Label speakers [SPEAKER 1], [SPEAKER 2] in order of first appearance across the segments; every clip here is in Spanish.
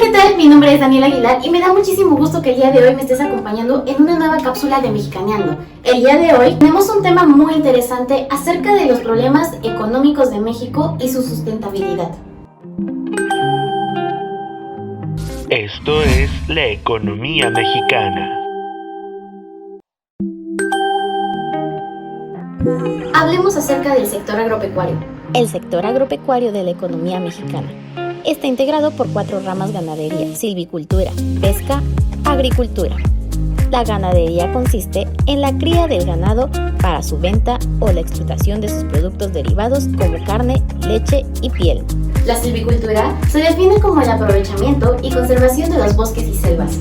[SPEAKER 1] ¿qué tal? Mi nombre es Daniela Aguilar y me da muchísimo gusto que el día de hoy me estés acompañando en una nueva cápsula de Mexicaneando. El día de hoy tenemos un tema muy interesante acerca de los problemas económicos de México y su sustentabilidad.
[SPEAKER 2] Esto es la economía mexicana.
[SPEAKER 1] Hablemos acerca del sector agropecuario.
[SPEAKER 3] El sector agropecuario de la economía mexicana está integrado por 4 ramas: ganadería, silvicultura, pesca, agricultura. La ganadería consiste en la cría del ganado para su venta o la explotación de sus productos derivados como carne, leche y piel.
[SPEAKER 1] La silvicultura se define como el aprovechamiento y conservación de los bosques y selvas.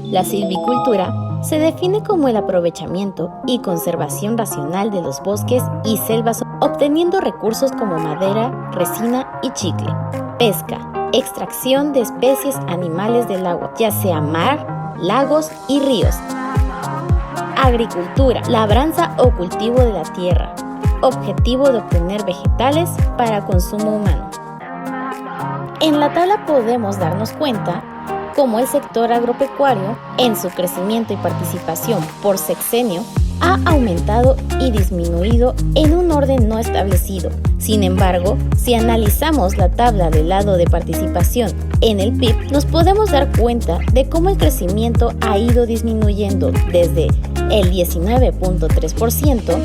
[SPEAKER 3] La silvicultura se define como el aprovechamiento y conservación racional de los bosques y selvas, obteniendo recursos como madera, resina y chicle. Pesca: extracción de especies animales del agua, ya sea mar, lagos y ríos. Agricultura: labranza o cultivo de la tierra, objetivo de obtener vegetales para consumo humano. En la tabla podemos darnos cuenta cómo el sector agropecuario, en su crecimiento y participación por sexenio, ha aumentado y disminuido en un orden no establecido. Sin embargo, si analizamos la tabla del lado de participación en el PIB, nos podemos dar cuenta de cómo el crecimiento ha ido disminuyendo desde el 19.3%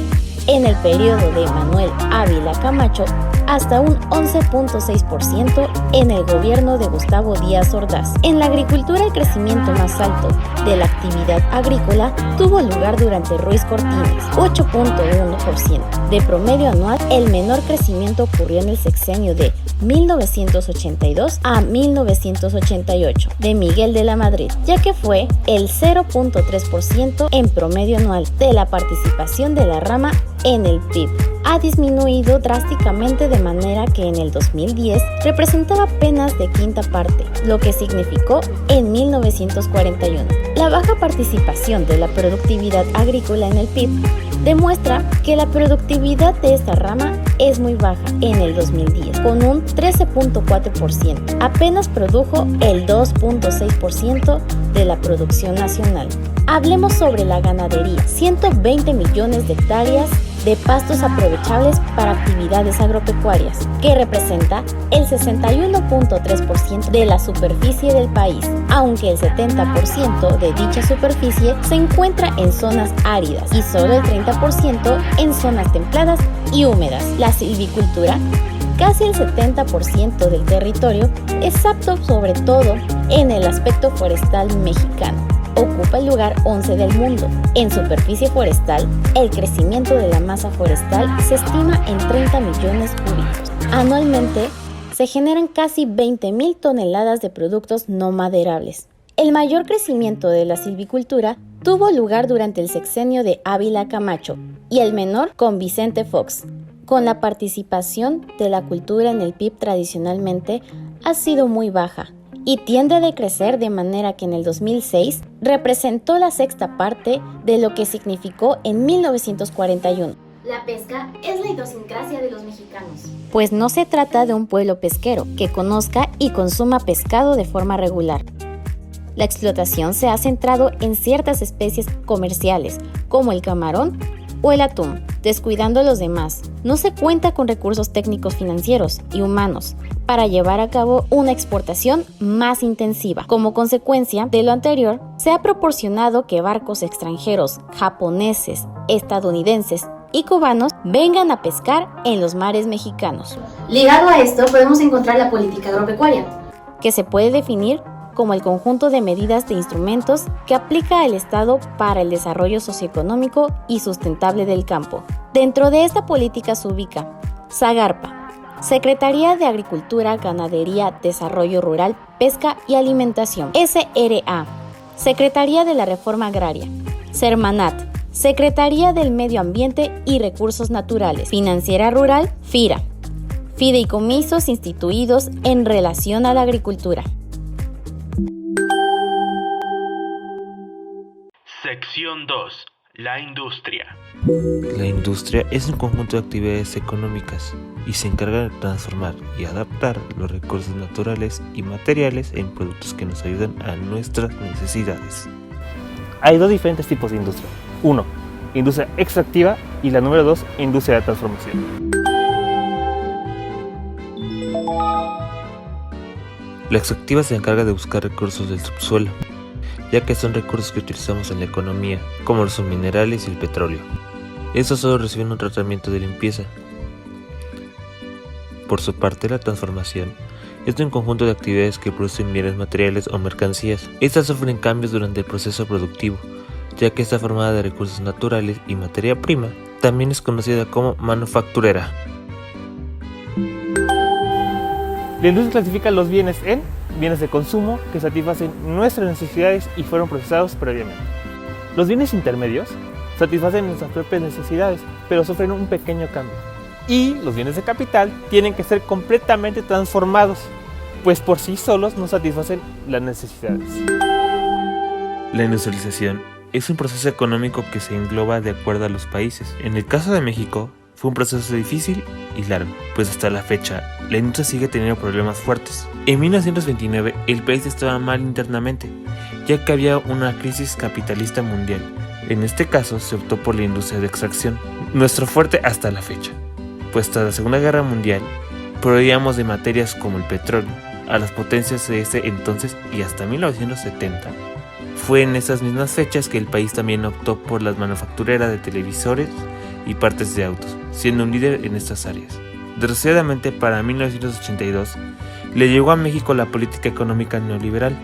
[SPEAKER 3] en el periodo de Manuel Ávila Camacho hasta un 11.6% en el gobierno de Gustavo Díaz Ordaz. En la agricultura, el crecimiento más alto de la actividad agrícola tuvo lugar durante Ruiz Cortines, 8.1%. De promedio anual, el menor crecimiento ocurrió en el sexenio de 1982 a 1988 de Miguel de la Madrid, ya que fue el 0.3% en promedio anual de la participación de la rama en el PIB. Ha disminuido drásticamente de manera que en el 2010 representaba apenas de quinta parte, lo que significó en 1941. La baja participación de la productividad agrícola en el PIB demuestra que la productividad de esta rama es muy baja en el 2010, con un 13.4%. Apenas produjo el 2.6% de la producción nacional. Hablemos sobre la ganadería: 120 millones de hectáreas de pastos aprovechables para actividades agropecuarias, que representa el 61.3% de la superficie del país, aunque el 70% de dicha superficie se encuentra en zonas áridas y solo el 30% en zonas templadas y húmedas. La silvicultura: casi el 70% del territorio es apto sobre todo en el aspecto forestal mexicano. Ocupa el lugar 11 del mundo. En superficie forestal, el crecimiento de la masa forestal se estima en 30 millones cúbicos. Anualmente, se generan casi 20,000 toneladas de productos no maderables. El mayor crecimiento de la silvicultura tuvo lugar durante el sexenio de Ávila Camacho y el menor con Vicente Fox. Con la participación de la cultura en el PIB tradicionalmente ha sido muy baja y tiende a decrecer, de manera que en el 2006 representó la sexta parte de lo que significó en 1941.
[SPEAKER 1] La pesca es la idiosincrasia de los mexicanos,
[SPEAKER 3] pues no se trata de un pueblo pesquero que conozca y consuma pescado de forma regular. La explotación se ha centrado en ciertas especies comerciales, como el camarón o el atún, descuidando a los demás. No se cuenta con recursos técnicos, financieros y humanos para llevar a cabo una exportación más intensiva. Como consecuencia de lo anterior, se ha proporcionado que barcos extranjeros, japoneses, estadounidenses y cubanos vengan a pescar en los mares mexicanos.
[SPEAKER 1] Ligado a esto podemos encontrar la política agropecuaria,
[SPEAKER 3] que se puede definir como el conjunto de medidas de instrumentos que aplica el Estado para el desarrollo socioeconómico y sustentable del campo. Dentro de esta política se ubica SAGARPA, Secretaría de Agricultura, Ganadería, Desarrollo Rural, Pesca y Alimentación; SRA, Secretaría de la Reforma Agraria; SERMANAT, Secretaría del Medio Ambiente y Recursos Naturales; Financiera Rural, FIRA, fideicomisos instituidos en relación a la agricultura.
[SPEAKER 2] Sección 2. La industria.
[SPEAKER 4] La industria es un conjunto de actividades económicas y se encarga de transformar y adaptar los recursos naturales y materiales en productos que nos ayudan a nuestras necesidades.
[SPEAKER 5] Hay dos diferentes tipos de industria. 1. Industria extractiva y la número 2, industria de transformación.
[SPEAKER 4] La extractiva se encarga de buscar recursos del subsuelo, ya que son recursos que utilizamos en la economía, como los minerales y el petróleo. Estos solo reciben un tratamiento de limpieza. Por su parte, la transformación es un conjunto de actividades que producen bienes materiales o mercancías. Estas sufren cambios durante el proceso productivo, ya que está formada de recursos naturales y materia prima. También es conocida como manufacturera.
[SPEAKER 5] La industria clasifica los bienes en bienes de consumo que satisfacen nuestras necesidades y fueron procesados previamente. Los bienes intermedios satisfacen nuestras propias necesidades, pero sufren un pequeño cambio. Y los bienes de capital tienen que ser completamente transformados, pues por sí solos no satisfacen las necesidades.
[SPEAKER 4] La industrialización es un proceso económico que se engloba de acuerdo a los países. En el caso de México, fue un proceso difícil y largo, pues hasta la fecha, la industria sigue teniendo problemas fuertes. En 1929, el país estaba mal internamente, ya que había una crisis capitalista mundial. En este caso, se optó por la industria de extracción, nuestro fuerte hasta la fecha, pues tras la Segunda Guerra Mundial, proveíamos de materias como el petróleo a las potencias de ese entonces y hasta 1970. Fue en esas mismas fechas que el país también optó por las manufactureras de televisores y partes de autos, siendo un líder en estas áreas. Desgraciadamente, para 1982, le llegó a México la política económica neoliberal,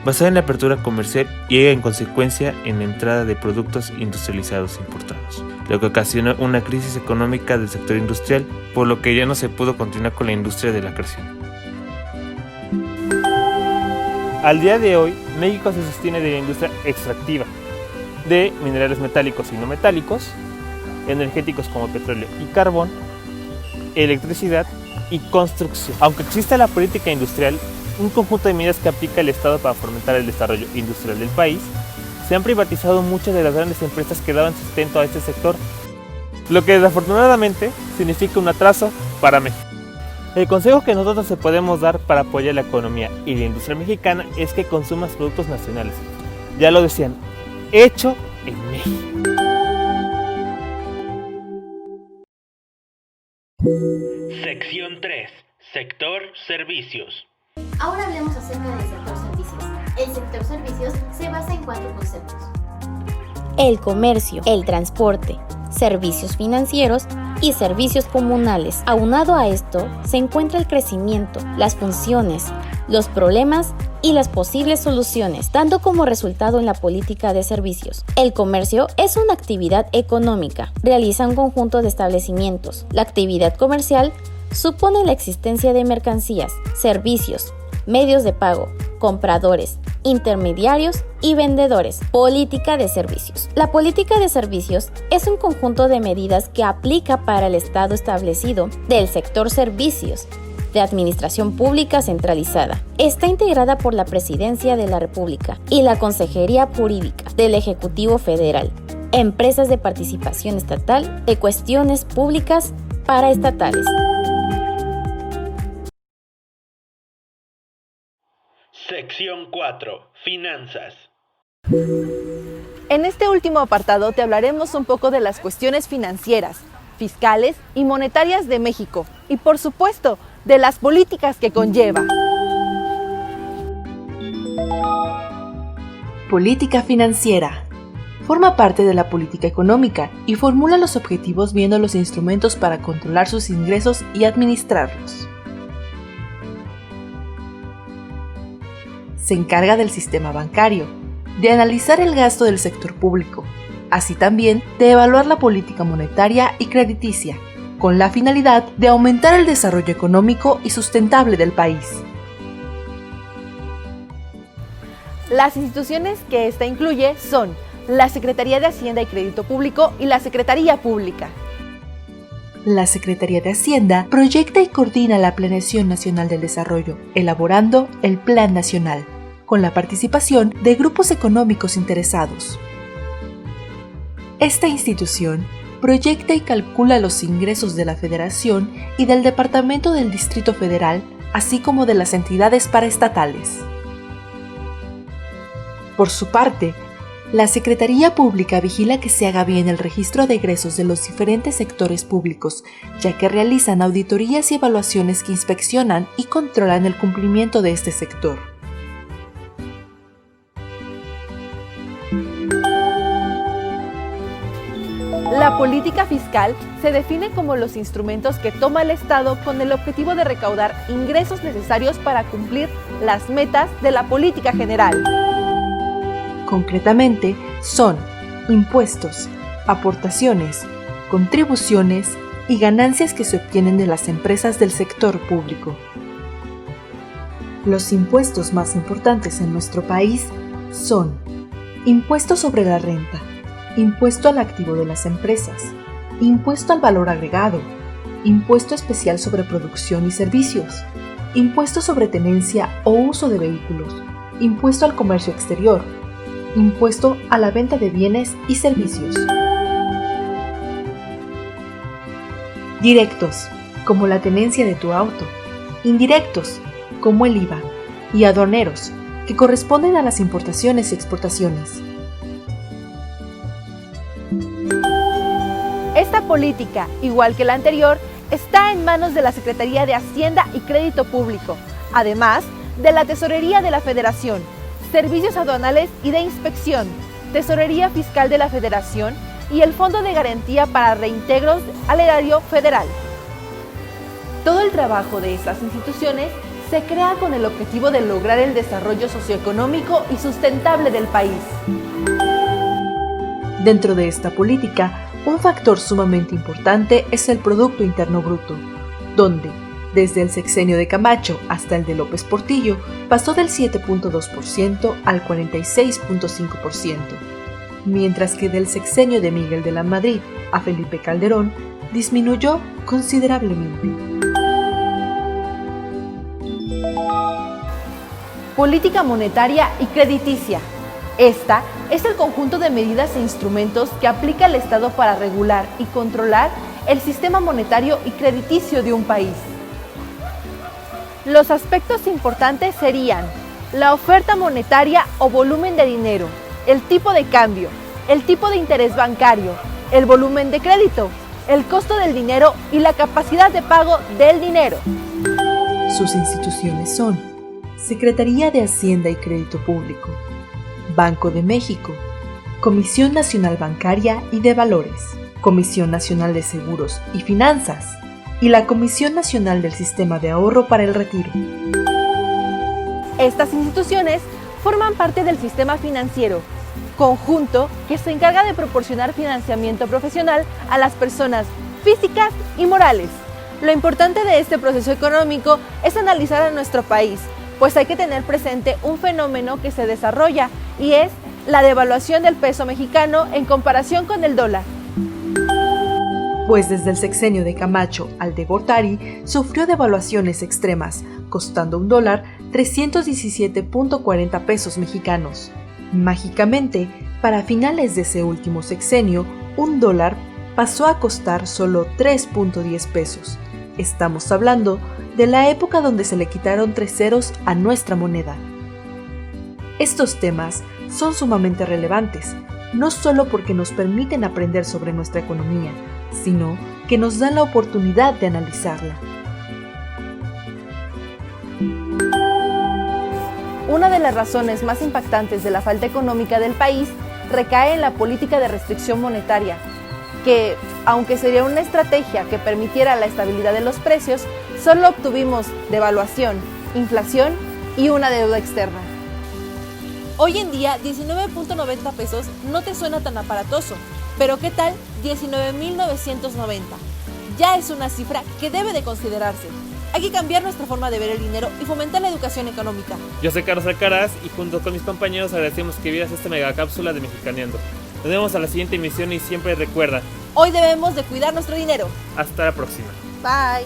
[SPEAKER 4] basada en la apertura comercial y en consecuencia en la entrada de productos industrializados importados, lo que ocasionó una crisis económica del sector industrial, por lo que ya no se pudo continuar con la industria de la creación.
[SPEAKER 5] Al día de hoy, México se sostiene de la industria extractiva, de minerales metálicos y no metálicos, energéticos como petróleo y carbón, electricidad y construcción. Aunque existe la política industrial, un conjunto de medidas que aplica el Estado para fomentar el desarrollo industrial del país, se han privatizado muchas de las grandes empresas que daban sustento a este sector, lo que desafortunadamente significa un atraso para México. El consejo que nosotros te podemos dar para apoyar la economía y la industria mexicana es que consumas productos nacionales. Ya lo decían, hecho en México.
[SPEAKER 2] Sección 3. Sector servicios.
[SPEAKER 1] Ahora hablemos acerca del sector servicios. El sector servicios se basa en 4 conceptos:
[SPEAKER 3] el comercio, el transporte, servicios financieros y servicios comunales. Aunado a esto, se encuentra el crecimiento, las funciones, los problemas y las posibles soluciones, dando como resultado en la política de servicios. El comercio es una actividad económica, realiza un conjunto de establecimientos. La actividad comercial supone la existencia de mercancías, servicios, medios de pago, compradores, intermediarios y vendedores. Política de servicios. La política de servicios es un conjunto de medidas que aplica para el Estado establecido del sector servicios de administración pública centralizada. Está integrada por la Presidencia de la República y la Consejería Jurídica del Ejecutivo Federal, empresas de participación estatal de cuestiones públicas paraestatales.
[SPEAKER 2] Sección 4. Finanzas.
[SPEAKER 6] En este último apartado te hablaremos un poco de las cuestiones financieras, fiscales y monetarias de México y, por supuesto, de las políticas que conlleva.
[SPEAKER 7] Política financiera. Forma parte de la política económica y formula los objetivos viendo los instrumentos para controlar sus ingresos y administrarlos. Se encarga del sistema bancario, de analizar el gasto del sector público, así también de evaluar la política monetaria y crediticia, con la finalidad de aumentar el desarrollo económico y sustentable del país.
[SPEAKER 6] Las instituciones que esta incluye son la Secretaría de Hacienda y Crédito Público y la Secretaría Pública.
[SPEAKER 7] La Secretaría de Hacienda proyecta y coordina la Planeación Nacional del Desarrollo, elaborando el Plan Nacional, con la participación de grupos económicos interesados. Esta institución proyecta y calcula los ingresos de la Federación y del Departamento del Distrito Federal, así como de las entidades paraestatales. Por su parte, la Secretaría Pública vigila que se haga bien el registro de egresos de los diferentes sectores públicos, ya que realizan auditorías y evaluaciones que inspeccionan y controlan el cumplimiento de este sector.
[SPEAKER 6] La política fiscal se define como los instrumentos que toma el Estado con el objetivo de recaudar ingresos necesarios para cumplir las metas de la política general.
[SPEAKER 7] Concretamente, son impuestos, aportaciones, contribuciones y ganancias que se obtienen de las empresas del sector público. Los impuestos más importantes en nuestro país son impuesto sobre la renta, impuesto al activo de las empresas, impuesto al valor agregado, impuesto especial sobre producción y servicios, impuesto sobre tenencia o uso de vehículos, impuesto al comercio exterior, impuesto a la venta de bienes y servicios. Directos, como la tenencia de tu auto. Indirectos, como el IVA. Y aduaneros, que corresponden a las importaciones y exportaciones.
[SPEAKER 6] Esta política, igual que la anterior, está en manos de la Secretaría de Hacienda y Crédito Público, además de la Tesorería de la Federación, Servicios Aduanales y de Inspección, Tesorería Fiscal de la Federación y el Fondo de Garantía para Reintegros al Erario Federal. Todo el trabajo de estas instituciones se crea con el objetivo de lograr el desarrollo socioeconómico y sustentable del país.
[SPEAKER 7] Dentro de esta política, un factor sumamente importante es el Producto Interno Bruto, donde, desde el sexenio de Camacho hasta el de López Portillo, pasó del 7.2% al 46.5%, mientras que del sexenio de Miguel de la Madrid a Felipe Calderón disminuyó considerablemente.
[SPEAKER 6] Política monetaria y crediticia. Esta es el conjunto de medidas e instrumentos que aplica el Estado para regular y controlar el sistema monetario y crediticio de un país. Los aspectos importantes serían la oferta monetaria o volumen de dinero, el tipo de cambio, el tipo de interés bancario, el volumen de crédito, el costo del dinero y la capacidad de pago del dinero.
[SPEAKER 7] Sus instituciones son Secretaría de Hacienda y Crédito Público, Banco de México, Comisión Nacional Bancaria y de Valores, Comisión Nacional de Seguros y Finanzas, y la Comisión Nacional del Sistema de Ahorro para el Retiro.
[SPEAKER 6] Estas instituciones forman parte del sistema financiero, conjunto que se encarga de proporcionar financiamiento profesional a las personas físicas y morales. Lo importante de este proceso económico es analizar a nuestro país, pues hay que tener presente un fenómeno que se desarrolla y es la devaluación del peso mexicano en comparación con el dólar.
[SPEAKER 7] Pues desde el sexenio de Camacho al de Gortari sufrió devaluaciones extremas, costando un dólar 317.40 pesos mexicanos. Mágicamente, para finales de ese último sexenio, un dólar pasó a costar solo 3.10 pesos. Estamos hablando de la época donde se le quitaron 3 ceros a nuestra moneda. Estos temas son sumamente relevantes, no solo porque nos permiten aprender sobre nuestra economía, sino que nos dan la oportunidad de analizarla.
[SPEAKER 6] Una de las razones más impactantes de la falta económica del país recae en la política de restricción monetaria, que, aunque sería una estrategia que permitiera la estabilidad de los precios, solo obtuvimos devaluación, inflación y una deuda externa. Hoy en día, 19.90 pesos no te suena tan aparatoso, pero ¿qué tal 19.990? Ya es una cifra que debe de considerarse. Hay que cambiar nuestra forma de ver el dinero y fomentar la educación económica.
[SPEAKER 5] Yo soy Carlos Alcaraz y junto con mis compañeros agradecemos que vieras esta megacápsula de Mexicaneando. Nos vemos a la siguiente emisión y siempre recuerda,
[SPEAKER 6] hoy debemos de cuidar nuestro dinero.
[SPEAKER 5] hasta la próxima.
[SPEAKER 6] Bye.